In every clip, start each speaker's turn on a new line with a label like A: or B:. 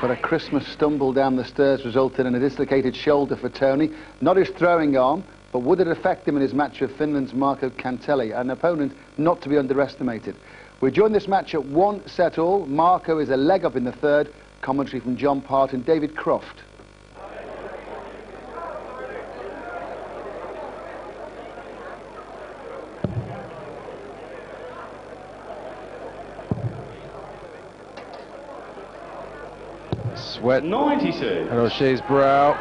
A: But a Christmas stumble down the stairs resulted in a dislocated shoulder for Tony. Not his throwing arm, but would it affect him in his match with Finland's Marco Kantele, an opponent not to be underestimated. We join this match at 1 set all. Marco is a leg up in the third. Commentary from John Part and David Croft.
B: Sweat 96 on O'Shea's brow,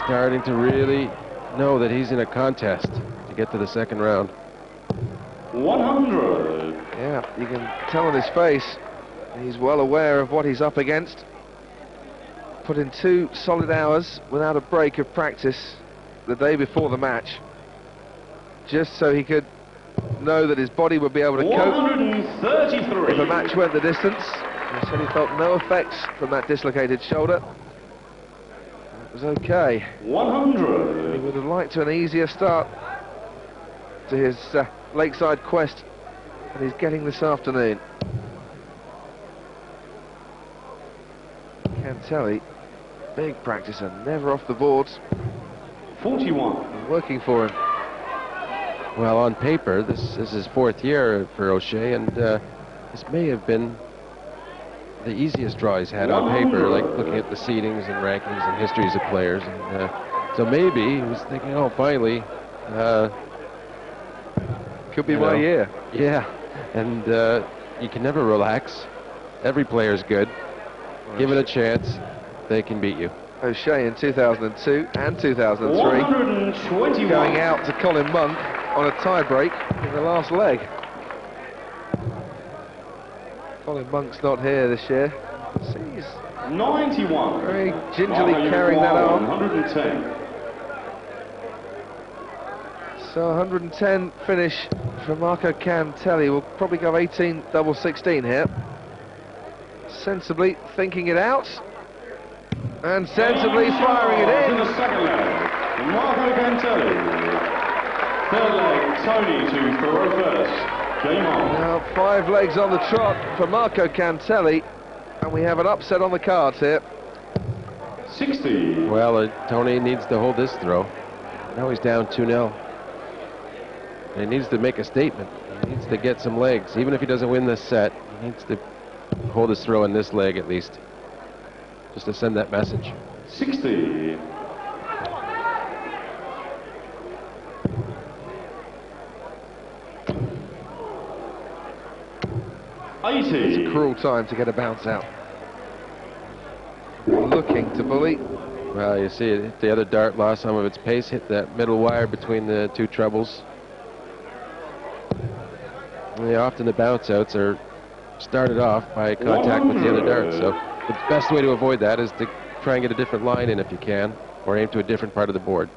B: starting to really know that he's in a contest to get to the second round.
C: 100.
D: Yeah, you can tell on his face he's well aware of what he's up against. Put in 2 solid hours without a break of practice the day before the match, just so he could know that his body would be able to cope
C: 133.
D: if a match went the distance. He said he felt no effects from that dislocated shoulder. It was okay.
C: 100.
D: He would have liked an easier start to his lakeside quest that he's getting this afternoon. Kantele, big practicer, never off the boards.
C: 41.
D: Working for him.
B: Well, on paper, this is his 4th year for O'Shea, and this may have been the easiest draw he's had on paper, like looking at the seedings and rankings and histories of players. And so maybe he was thinking, oh, finally,
D: could be my year.
B: Yeah, and you can never relax. Every player's good. Give it a chance, they can beat you.
D: O'Shea in 2002 and 2003
C: 121.
D: going out to Colin Monk on a tie-break in the last leg. Colin Monk's not here this year. He's
C: 91.
D: very gingerly carrying that on.
C: 110.
D: So 110 finish for Marco Kantele. Will probably go 18 double 16 here. Sensibly thinking it out, and sensibly firing it in.
C: In the second leg, Marco Kantele. Third leg, Tony to throw first. Game on.
D: Now 5 legs on the trot for Marco Kantele, and we have an upset on the cards here.
C: 60.
B: Well, Tony needs to hold this throw. Now he's down 2-0. He needs to make a statement. He needs to get some legs. Even if he doesn't win this set, he needs to hold his throw in this leg at least, just to send that message.
C: 60.
D: It's a cruel time to get a bounce out. Looking to bully.
B: Well, you see it hit the other dart, lost some of its pace, hit that middle wire between the 2 trebles. And often the bounce outs are started off by contact with the other dart, so the best way to avoid that is to try and get a different line in if you can, or aim to a different part of the board.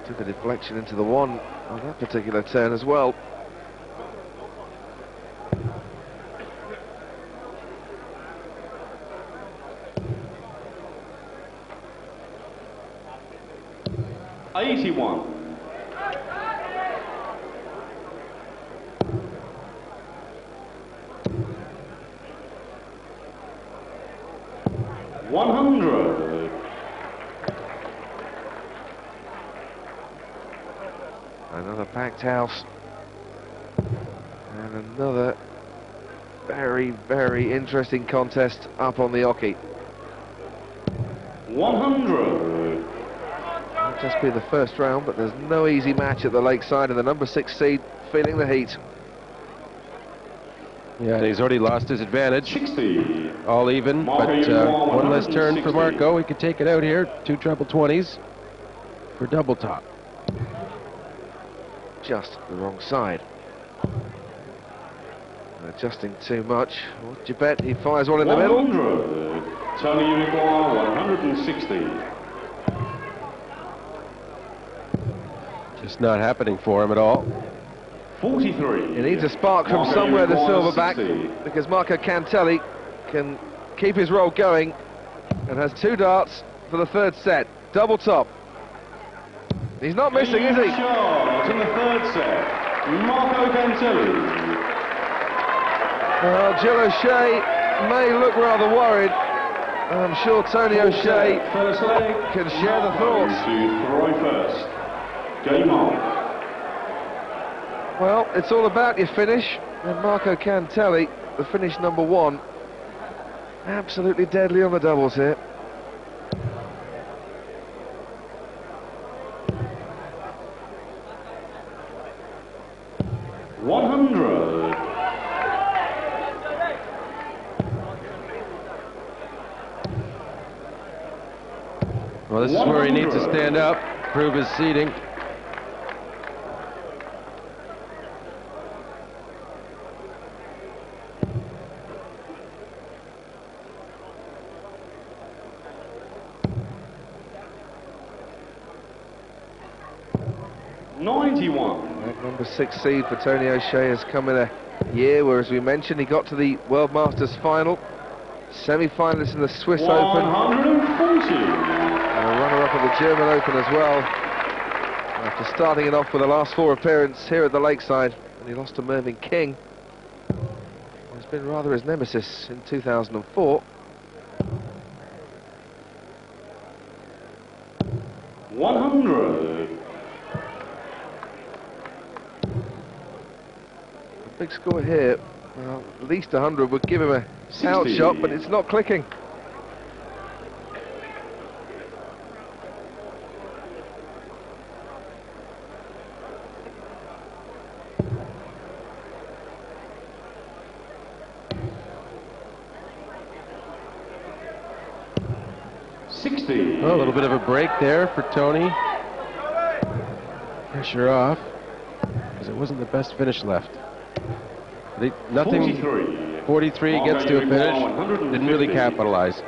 D: He took a deflection into the 1 on that particular turn as well. Another packed house, and another very, very interesting contest up on the Oki.
C: 100.
D: Might just be the first round, but there's no easy match at the lakeside, and the number 6 seed feeling the heat.
B: Yeah, and he's already lost his advantage.
C: 60.
B: All even, but one less turn for Marco. He could take it out here. 2 treble 20s for double top.
D: Just the wrong side. Adjusting too much. What'd you bet? He fires one in the middle.
C: 100. Tony Unicorn, 160.
B: Just not happening for him at all.
C: 43.
D: He needs a spark from
C: Marco
D: somewhere, the
C: Unicorn,
D: silverback,
C: 60.
D: because Marco Kantele can keep his roll going and has 2 darts for the 3rd set. Double top. He's not missing, is he?
C: Shot in the 3rd set. Marco Kantele.
D: Well, Jill O'Shea may look rather worried. I'm sure Tony O'Shea
C: First leg.
D: can share the thoughts.
C: To throw first. Game on.
D: Well, it's all about your finish. And Marco Kantele, the finish number 1, absolutely deadly on the doubles here.
B: Well, this is where he needs to stand up, prove his seating.
D: That number 6 seed for Tony O'Shea has come in a year where, as we mentioned, he got to the World Masters final, semi-finalist in the Swiss Open, and a runner-up at the German Open as well, after starting it off with the last 4 appearances here at the Lakeside, and he lost to Mervyn King, who's been rather his nemesis in 2004.
C: 100.
D: Big score here. Well, at least 100 would give him a out shot, but it's not clicking.
B: Well, a little bit of a break there for Tony. Pressure off, because it wasn't the best finish left. Nothing. 43 gets to a finish. Didn't really capitalize.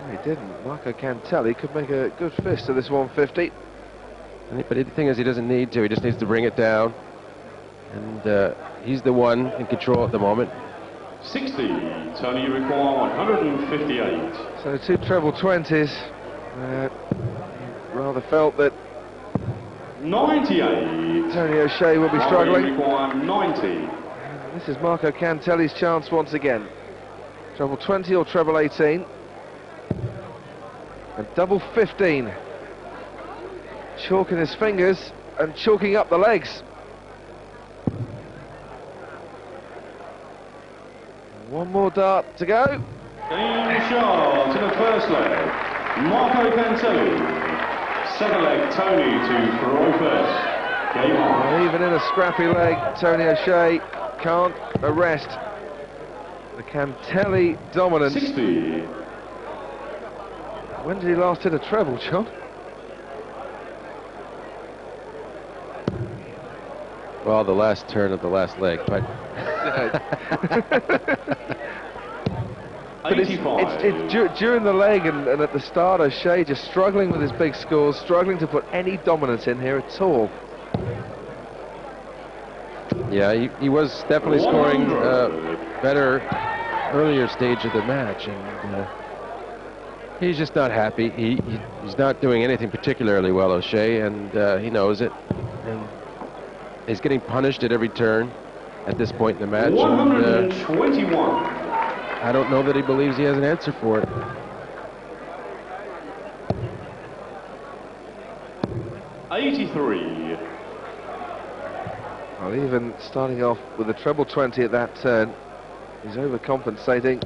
D: No, he didn't. Marco Kantele could make a good fist of this 150.
B: But the thing is, he doesn't need to. He just needs to bring it down. And he's the one in control at the moment.
C: 60. Tony, you require 158.
D: So 2 treble 20s. Rather felt that
C: 98.
D: Tony O'Shea will be struggling.
C: You require 90.
D: This is Marco Kantele's chance once again. Treble 20 or treble 18. And double 15. Chalking his fingers and chalking up the legs. One more dart to go.
C: Game shot to the first leg. Marco Kantele. Second leg, Tony to throw first. Game on.
D: Well, even in a scrappy leg, Tony O'Shea can't arrest the Kantele dominance.
C: 60.
D: When did he last hit a treble, John?
B: Well, the last turn of the last leg, but...
D: But it's during the leg and at the start, O'Shea just struggling with his big scores, struggling to put any dominance in here at all.
B: Yeah, he was definitely scoring better earlier stage of the match, and he's just not happy. He's not doing anything particularly well, O'Shea, and he knows it. And he's getting punished at every turn at this point in the match.
C: 121.
B: And, I don't know that he believes he has an answer for it.
C: '83.
D: Well, even starting off with a treble 20 at that turn, he's overcompensating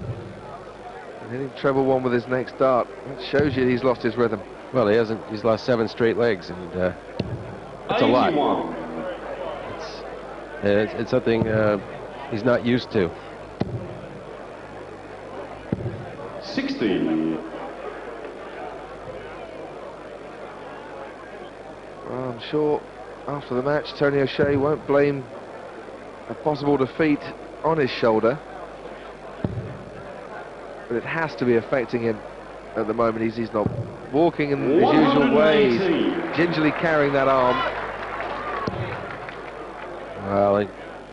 D: and hitting treble 1 with his next dart. That shows you he's lost his rhythm.
B: Well, he hasn't. He's lost 7 straight legs, and that's a lot. It's something he's not used to.
C: 60.
D: Well, I'm sure after the match, Tony O'Shea won't blame a possible defeat on his shoulder, but it has to be affecting him at the moment. He's not walking in his usual way. He's gingerly carrying that arm.
B: Well,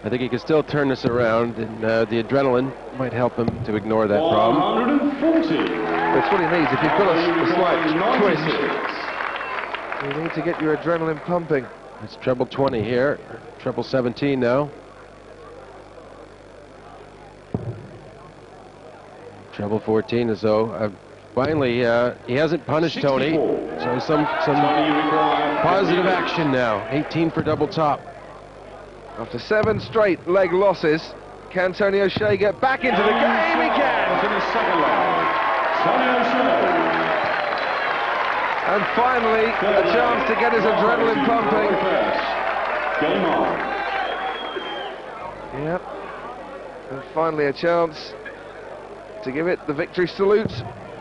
B: I think he can still turn this around, and the adrenaline might help him to ignore that problem.
C: 140.
D: That's what he needs. If you've got a slight twist, you need to get your adrenaline pumping.
B: It's treble 20 here, treble 17 now. Treble 14 as though finally he hasn't punished
C: 64.
B: Tony, so some positive action now. 18 for double top.
D: After 7 straight leg losses, can Tony O'Shea get back into the game? He can!
C: To the second leg, Tony O'Shea.
D: And finally, a chance to get his adrenaline pumping.
C: Game on.
D: Yep. And finally a chance to give it the victory salute,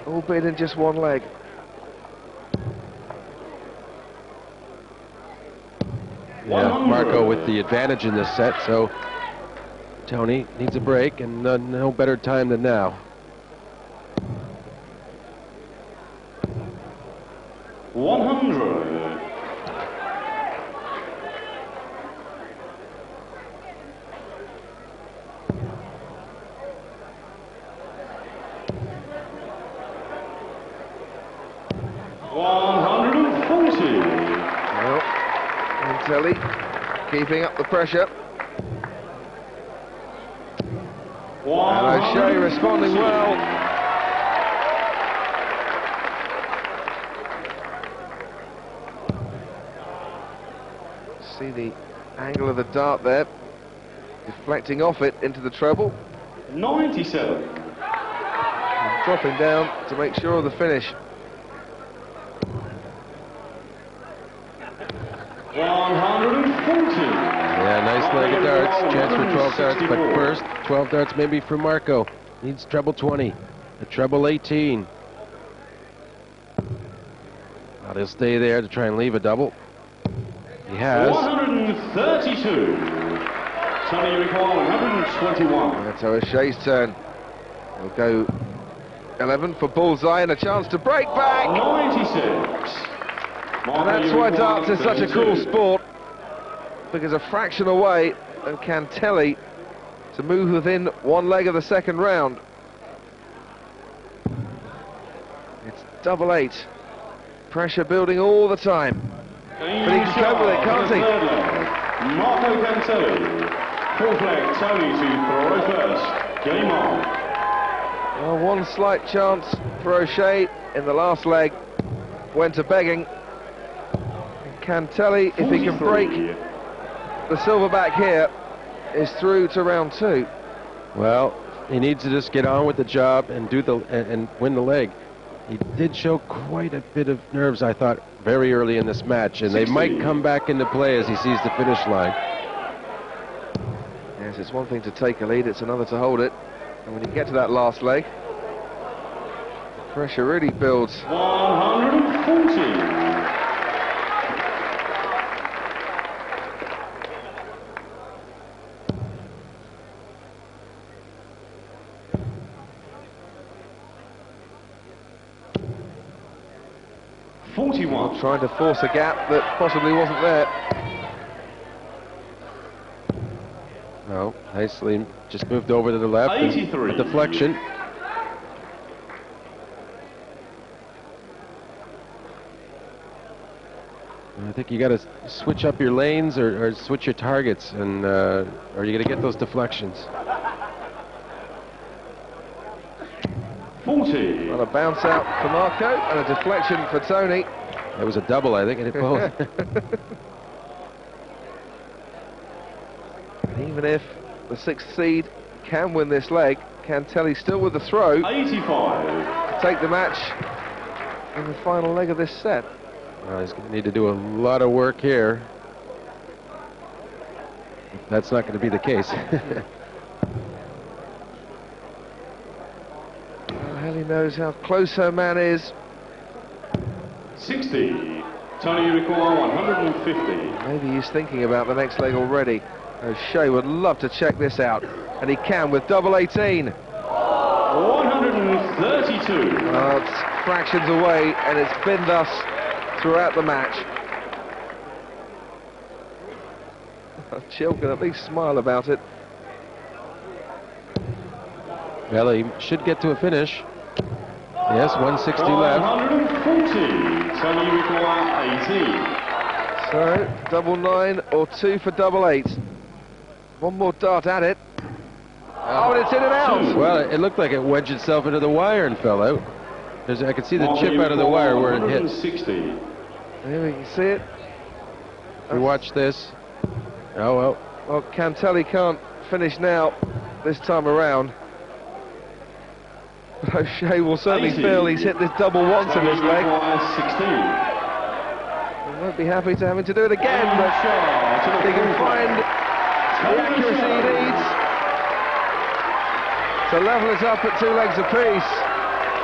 D: albeit in just one leg.
B: Yeah, Marco with the advantage in this set, so Tony needs a break, and no better time than now.
D: Kantele keeping up the pressure. And O'Shea responding well. See the angle of the dart there, deflecting off it into the treble.
C: 97.
D: And dropping down to make sure of the finish.
C: 140.
B: Yeah, nice leg of darts. Chance for 12 darts, but first, 12 darts maybe for Marco. Needs treble 20. A treble 18. Now he'll stay there to try and leave a double. He has.
C: 132. Tony O'Shea, 121.
D: That's O'Shea's turn. He'll go 11 for bullseye and a chance to break back.
C: 96.
D: And that's why darts is such a cool sport, because a fraction away and Kantele to move within one leg of the second round. It's double 8. Pressure building all the time. But he can cope with it, can't he?
C: Marco Kantele. Fourth leg, Tony to throw first. Game on.
D: Well, one slight chance for O'Shea in the last leg. Went to begging. Kantele, if he can break the silverback here, is through to round 2.
B: Well, he needs to just get on with the job and and win the leg. He did show quite a bit of nerves, I thought, very early in this match, and
C: 60.
B: they might come back into play as he sees the finish line.
D: Yes, it's one thing to take a lead, it's another to hold it. And when you get to that last leg, the pressure really builds.
C: 140. 41.
D: Trying to force a gap that possibly wasn't there.
B: No, nicely just moved over to the left.
C: 83.
B: A deflection. I think you got to switch up your lanes or switch your targets, and or you're going to get those deflections.
C: 40.
D: Well, a bounce out for Marco and a deflection for Tony.
B: It was a double, I think, and it both.
D: Even if the 6th seed can win this leg, Kantele still with the throw
C: 85.
D: to take the match in the final leg of this set.
B: Well, he's going to need to do a lot of work here. That's not going to be the case.
D: Ellie knows how close her man is.
C: 60. Tony O'Shea, 150.
D: Maybe he's thinking about the next leg already. O'Shea would love to check this out, and he can with double 18.
C: 132.
D: It's fractions away, and it's been thus throughout the match. Chill can at least smile about it.
B: Well, he should get to a finish. Yes, 160 left.
C: 140. Tony O'Shea, 18.
D: So, double 9 or 2 for double 8. One more dart at it. Oh, and it's in and out.
B: Well, it looked like it wedged itself into the wire and fell out. I could see the chip out of the wire where it hit.
C: 160.
D: There we can see it.
B: We watch this. Oh, well.
D: Well, Kantele can't finish now, this time around. But O'Shea will certainly
C: 80.
D: feel he's hit this double once in his leg.
C: 16.
D: He won't be happy to having to do it again, but if he can find the accuracy he needs to level it up at 2 legs apiece.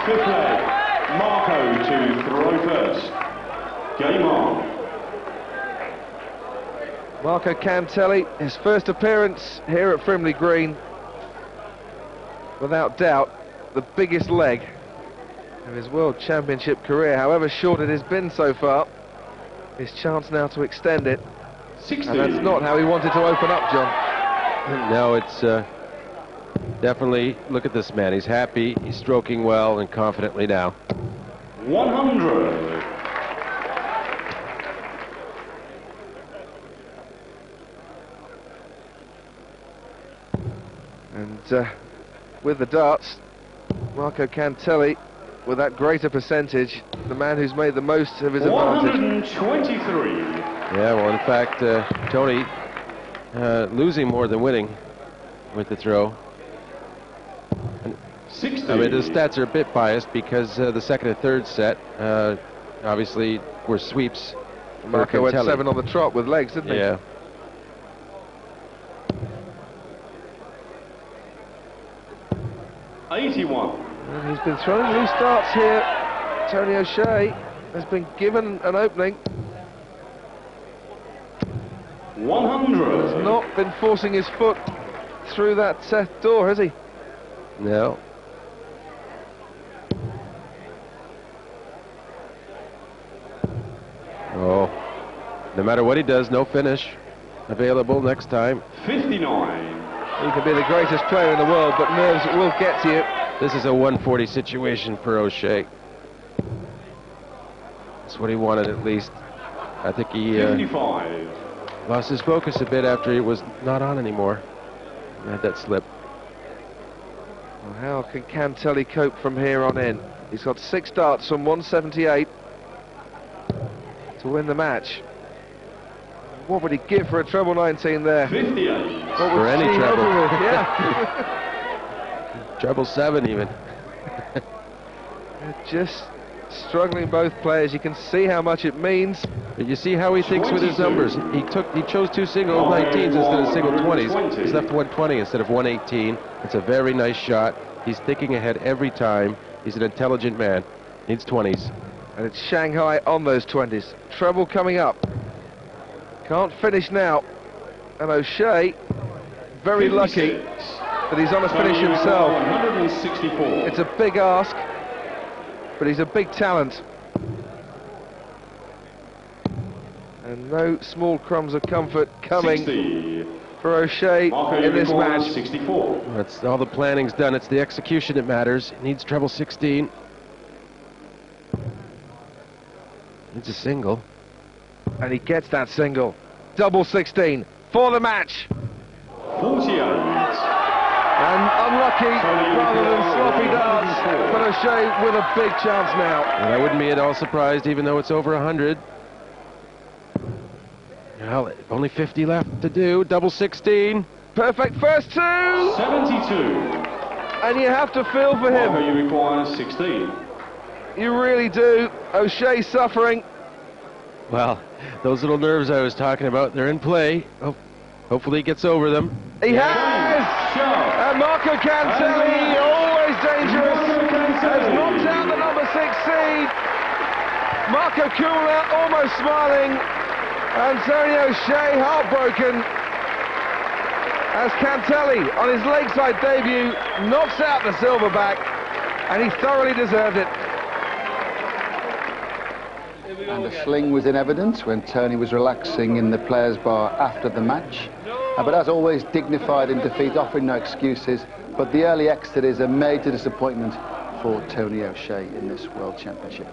C: Fifth leg, Marco to throw first. Game on.
D: Marco Kantele, his first appearance here at Frimley Green. Without doubt, the biggest leg of his World Championship career, however short it has been so far. His chance now to extend it.
C: 60.
D: And that's not how he wanted to open up, John.
B: No, it's definitely, look at this man. He's happy, he's stroking well and confidently now.
C: 100.
D: And with the darts, Marco Kantele, with that greater percentage, the man who's made the most of his advantage.
C: 123.
B: Yeah, well, in fact, Tony losing more than winning with the throw.
C: 60.
B: I mean, the stats are a bit biased because the second and third set, obviously, were sweeps.
D: Marco went
B: Kantele.
D: 7 on the trot with legs, didn't he?
B: Yeah.
D: And he's been throwing loose darts here. Tony O'Shea has been given an opening.
C: 100.
D: Has not been forcing his foot through that set door, has he?
B: No. Oh, no matter what he does, no finish available next time.
C: 59.
D: He can be the greatest player in the world, but nerves will get to you.
B: This is a 140 situation for O'Shea. That's what he wanted, at least. I think he
C: 55.
B: lost his focus a bit after he was not on anymore. He had that slip.
D: Well, how can Kantele cope from here on in? He's got 6 darts from 178 to win the match. What would he give for a treble 19 there?
C: 58.
D: What would
B: For any
D: she
B: treble.
D: open with? Yeah.
B: Treble 7 even.
D: They're just struggling, both players. You can see how much it means.
B: But you see how he thinks with his
C: 22.
B: numbers. He chose 2 single 19s instead of single 20s.
C: 120.
B: He's left 120 instead of 118. It's a very nice shot. He's thinking ahead every time. He's an intelligent man. Needs 20s.
D: And it's Shanghai on those 20s. Treble coming up. Can't finish now. And O'Shea, very
C: 56.
D: lucky that he's on a finish himself.
C: 164.
D: It's a big ask, but he's a big talent. And no small crumbs of comfort coming
C: 60.
D: for O'Shea
C: Marco
D: in this
C: Unicorn,
D: match.
C: 64.
B: That's all the planning's done. It's the execution that matters. He needs treble 16. Needs a single.
D: And he gets that single. Double 16 for the match.
C: 48.
D: And unlucky rather than sloppy darts. But O'Shea with a big chance now.
B: And I wouldn't be at all surprised, even though it's over 100. Well, only 50 left to do. Double 16.
D: Perfect first 2.
C: 72.
D: And you have to feel for
C: Marco
D: him.
C: Unicorn, 16.
D: You really do. O'Shea suffering.
B: Well, those little nerves I was talking about, they're in play. Oh, hopefully he gets over them.
D: He has! And Marco Kantele, always dangerous, has knocked out the number 6 seed. Marco Kula almost smiling. And Tony O'Shea heartbroken as Kantele on his lakeside debut knocks out the silverback, and he thoroughly deserved it.
A: And the fling was in evidence when Tony was relaxing in the players' bar after the match. But as always, dignified in defeat, offering no excuses. But the early exit is a major disappointment for Tony O'Shea in this World Championship.